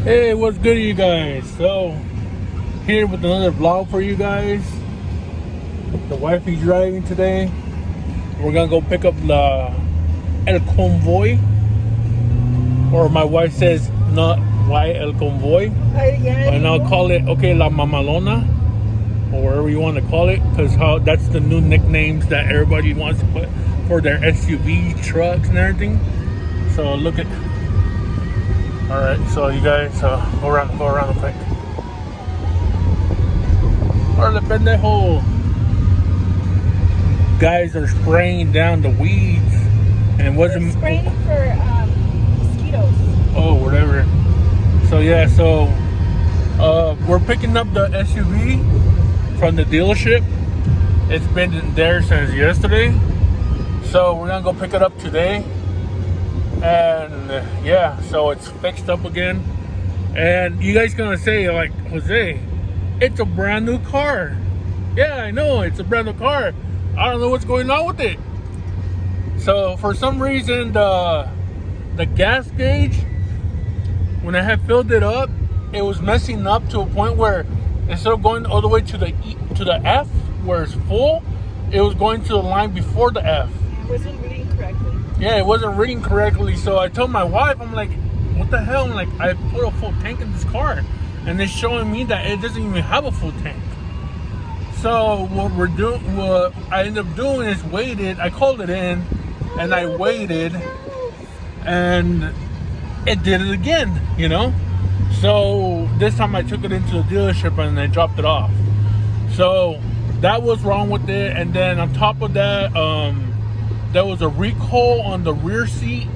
Hey, what's good, you guys? So, here with another vlog for you guys. The wifey's driving today. We're gonna go pick up El Convoy, or my wife says not why El Convoy, and I'll call it La Mamalona, or whatever you want to call it, because that's the new nicknames that everybody wants to put for their SUV trucks and everything. So look at. All right, so you guys go around real quick. Hola, pendejo. Guys are spraying down the weeds, and it wasn't spraying for mosquitoes. Oh, whatever. So yeah, we're picking up the SUV from the dealership. It's been there since yesterday, so we're gonna go pick it up today. And yeah, so it's fixed up again. And you guys gonna say, like, Jose, it's a brand new car. Yeah, I know, it's a brand new car. I don't know what's going on with it. So for some reason, the gas gauge, when I had filled it up, it was messing up to a point where instead of going all the way to the F where it's full, it was going to the line before the F. It wasn't reading correctly. Yeah, it wasn't reading correctly. So I told my wife, I'm like, what the hell? I'm like, I put a full tank in this car, and it's showing me that it doesn't even have a full tank. So what I ended up doing is waited. I called it in, and I waited, and it did it again, you know? So this time I took it into the dealership and they dropped it off. So that was wrong with it. And then on top of that, there was a recall on the rear seat.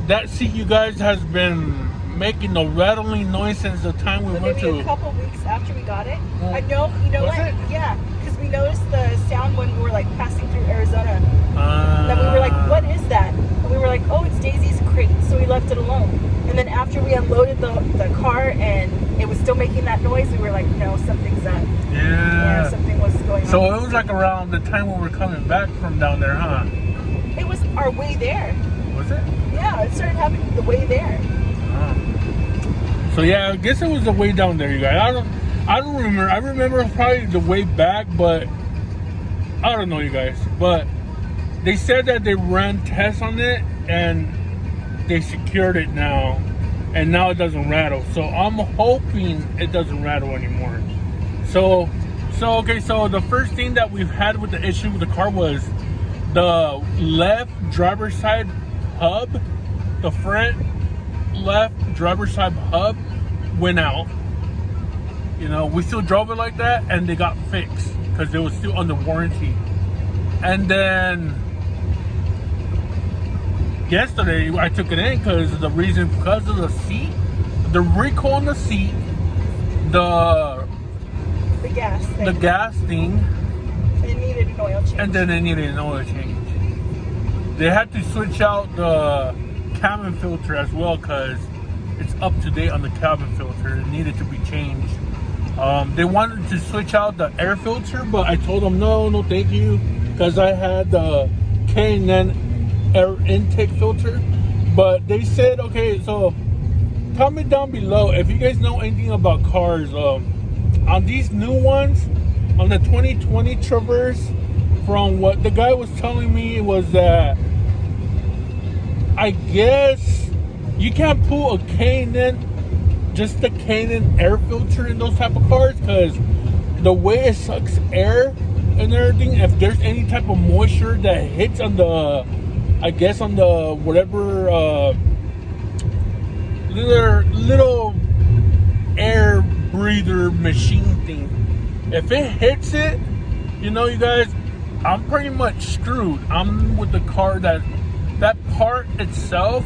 That seat, you guys, has been making a rattling noise since the time we went to. Maybe a couple weeks after we got it. I know, you know what? Yeah, because we noticed the sound when we were like passing through Arizona. Then we were like, what is that? And we were like, oh, it's Daisy's crate. So we left it alone. And then after we unloaded the car and it was still making that noise, we were like, no, something's up. Yeah, something was going on. So it was like around the time when we were coming back from down there, huh? It was our way there. Was it? Yeah, it started happening the way there. So yeah, I guess it was the way down there, you guys. I don't remember. I remember probably the way back, but I don't know, you guys. But they said that they ran tests on it and they secured it now, and now it doesn't rattle. So I'm hoping it doesn't rattle anymore. So okay. So the first thing that we've had with the issue with the car was the left driver's side hub, the front left driver's side hub went out. You know, we still drove it like that, and they got fixed because it was still under warranty. And then yesterday I took it in because of the seat, the recall on the seat, the gas thing. It needed an oil change. And then they needed an oil change. They had to switch out the cabin filter as well because it's up to date on the cabin filter. It needed to be changed. They wanted to switch out the air filter, but I told them no thank you, because I had the K&N air intake filter. But they said, okay, so comment down below if you guys know anything about cars. On these new ones, on the 2020 Traverse, from what the guy was telling me was that I guess you can't pull a K&N, just the K&N air filter in those type of cars, because the way it sucks air and everything, if there's any type of moisture that hits on the, I guess on the whatever little air breather machine thing, if it hits it, you know, you guys, I'm pretty much screwed. I'm with the car that part itself,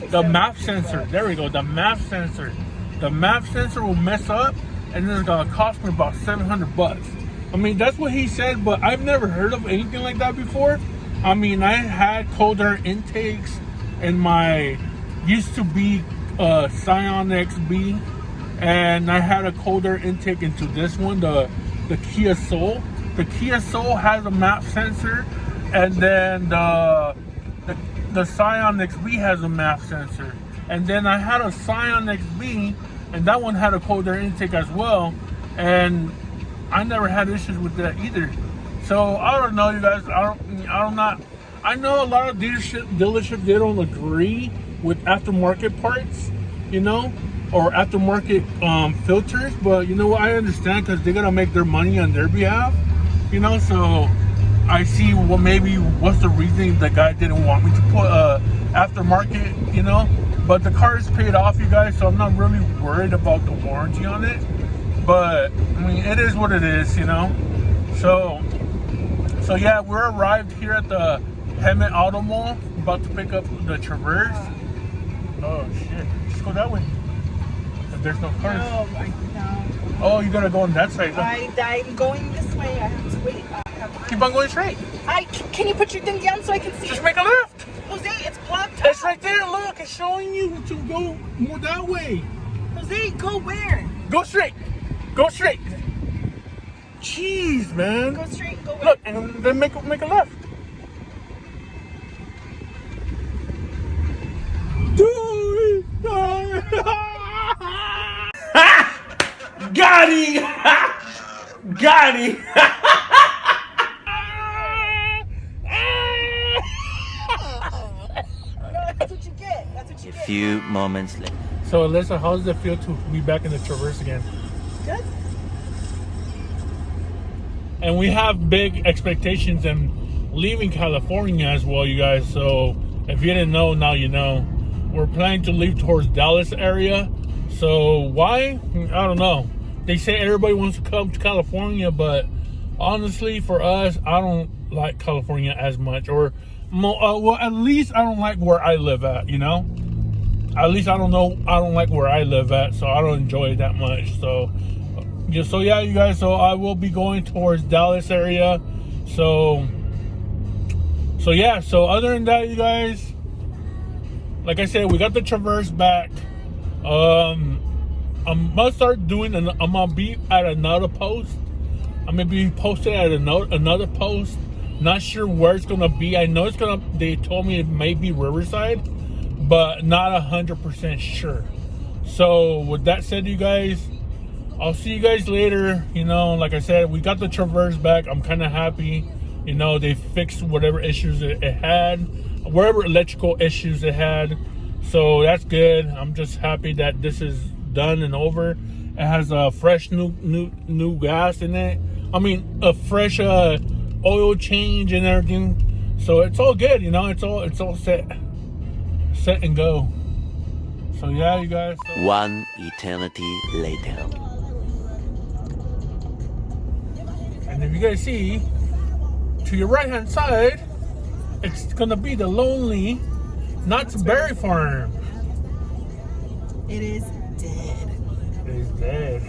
the MAP sensor. There we go, the MAP sensor. The MAP sensor will mess up, and then it's gonna cost me about $700. I mean, that's what he said, but I've never heard of anything like that before. I mean, I had cold air intakes in my used to be Scion XB, and I had a cold air intake into this one, the Kia Soul. The Kia Soul has a MAP sensor, and then the Scion XB has a MAP sensor. And then I had a Scion XB and that one had a cold air intake as well, and I never had issues with that either. So I don't know, you guys. I know a lot of dealerships, they don't agree with aftermarket parts, you know, or aftermarket filters. But you know what? I understand, because they're gonna make their money on their behalf, you know. So I see what's the reason the guy didn't want me to put aftermarket, you know. But the car is paid off, you guys, so I'm not really worried about the warranty on it. But I mean, it is what it is, you know. So yeah, we're arrived here at the Hemet Auto Mall, about to pick up the Traverse. Oh shit! Just go that way. If there's no cars. No. Oh, you gotta go on that side. I'm going this way. I have to wait. Keep on going straight. Can you put your thing down so I can see? Just make a left. Jose, it's blocked. It's right there. Look, it's showing you to go more that way. Jose, go where? Go straight. Go straight. Jeez, man. Go straight. Go where? Look, and then make a left. Dude. Got him! Got him! That's what you get. That's what you get. A few moments later. So, Alyssa, how does it feel to be back in the Traverse again? Good. And we have big expectations in leaving California as well, you guys. So, if you didn't know, now you know. We're planning to leave towards Dallas area. So, why? I don't know. They say everybody wants to come to California, but honestly, for us, I don't like California as much. Or, well, at least I don't like where I live at, you know? At least I don't like where I live at, so I don't enjoy it that much. So yeah, you guys, so I will be going towards Dallas area. So yeah, so other than that, you guys, like I said, we got the Traverse back. I'm gonna start doing I'm gonna be at another post. I'm gonna be posted at another post. Not sure where it's gonna be. I know they told me it may be Riverside, but not 100% sure. So with that said, you guys, I'll see you guys later. You know, like I said, we got the Traverse back. I'm kind of happy. You know, they fixed whatever issues it had, whatever electrical issues it had. So that's good. I'm just happy that this is done and over. It has a fresh new gas in it. I mean, a fresh oil change and everything. So it's all good. You know, it's all set and go. So yeah, you guys. One eternity later. And if you guys see, to your right hand side, it's gonna be the lonely Knott's Berry Farm. It is dead. It is dead.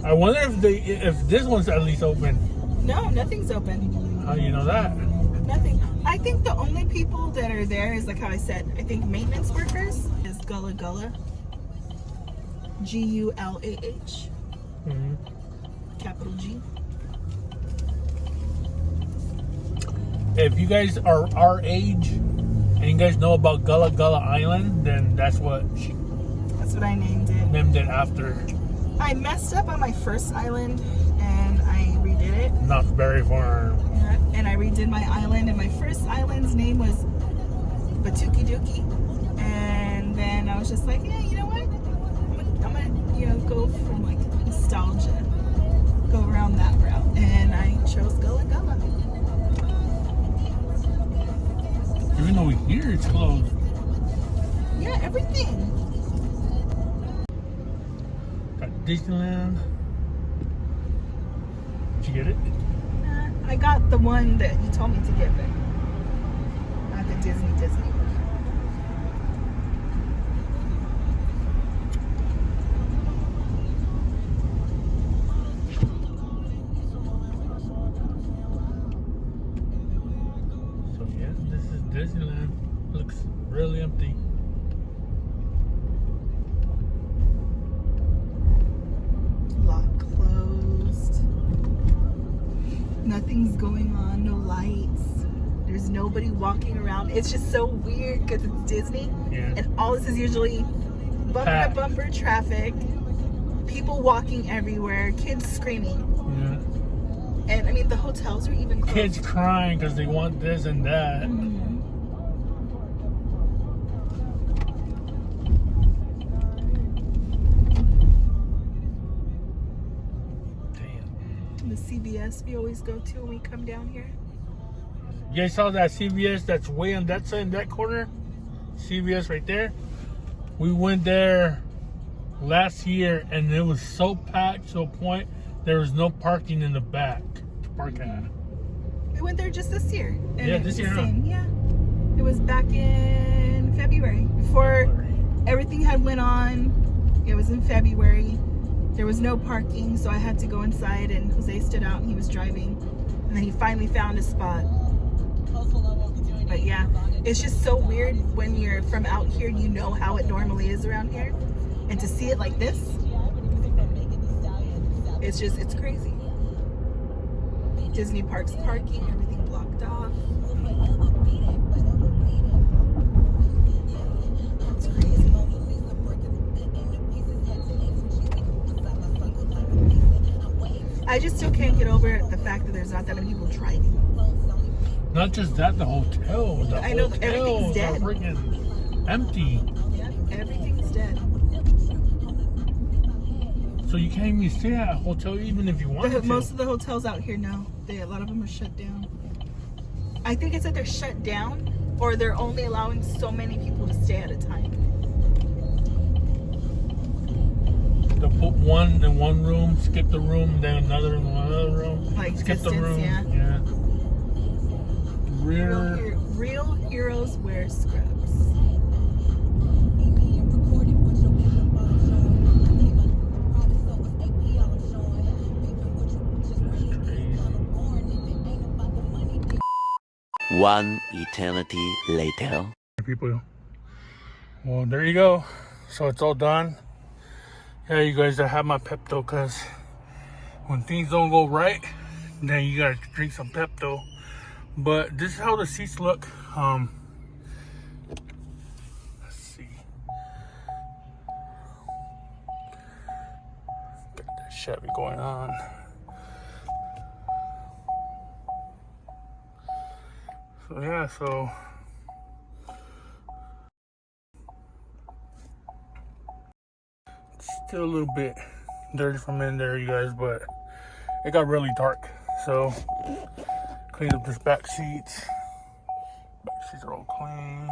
I wonder if this one's at least open. No, nothing's open. How do you know that? Nothing. I think the only people that are there is, like how I said, I think maintenance workers is Gullah Gullah. Gulah. Mm-hmm. Capital G. If you guys are our age and you guys know about Gullah Gullah Island, then that's what I named it. named it after. I messed up on my first island and I redid it. Knott's Berry Farm. And I redid my island, and my first island's name was Batuki Dookie. And then I was just like, yeah, you know what? I'm gonna go from like nostalgia, go around that route, and I chose Gullah Gullah. Even though here it's closed. Yeah, everything. Got Disneyland. Did you get it? I got the one that you told me to get, but not the Disney one. So yeah, this is Disneyland. Looks really empty. Lock closed. Nothing's going on, no lights. There's nobody walking around. It's just so weird because it's Disney. Yeah. And all this is usually bumper to bumper traffic, people walking everywhere, kids screaming. Yeah. And I mean, the hotels are even closed. Kids crying because they want this and that. The CVS we always go to when we come down here. You guys saw that CVS that's way on that side, in that corner? CVS right there. We went there last year and it was so packed to a point there was no parking in the back to park at. We went there just this year. And Yeah, it this was year, the huh? same. Yeah. It was back in February. Before everything had went on. It was in February. There was no parking, so I had to go inside and Jose stood out and he was driving. And then he finally found a spot. But yeah, it's just so weird when you're from out here, you know how it normally is around here. And to see it like this, it's crazy. Disney Parks parking, everything blocked off. It's crazy. I just still can't get over the fact that there's not that many people driving. Not just that, the hotel. I know, everything's dead. Are freaking empty. Yep, everything's dead. So you can't even stay at a hotel even if you want to. Most of the hotels out here now, a lot of them are shut down. I think it's that they're shut down or they're only allowing so many people to stay at a time. They'll put one in one room, skip the room, then another in another room. Like skip distance, the room. yeah. Rear. Real heroes wear scrubs. One eternity later. People. Well, there you go. So it's all done. Yeah, you guys, I have my Pepto because when things don't go right, then you gotta drink some Pepto. But this is how the seats look. Let's see. Got that Chevy going on. So yeah, so it's still a little bit dirty from in there, you guys, but it got really dark. So cleaned up this back seats. Back seats are all clean.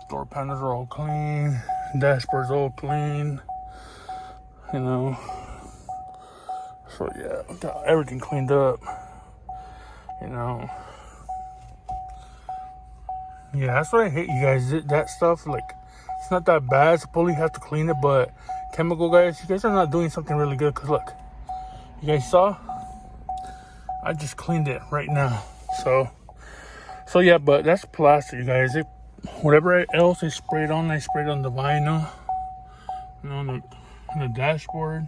Door panels are all clean. Dashboard's all clean. You know. So yeah, got everything cleaned up. You know. Yeah, that's what I hate, you guys. That stuff, like, it's not that bad. Supposedly you have to clean it, but chemical guys, you guys are not doing something really good. Because look, you guys saw? I just cleaned it right now. So yeah, but that's plastic, you guys. Whatever else they sprayed on the vinyl. You know, on the dashboard.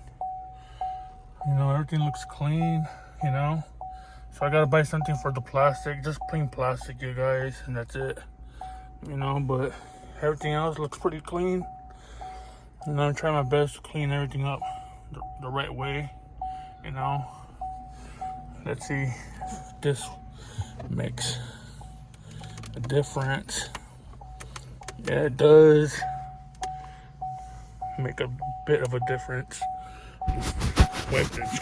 You know, everything looks clean, you know. So I gotta buy something for the plastic, just plain plastic, you guys, and that's it. You know, but everything else looks pretty clean. And I'm trying my best to clean everything up the right way, you know. Let's see if this makes a difference. Yeah, it does make a bit of a difference. Wipe the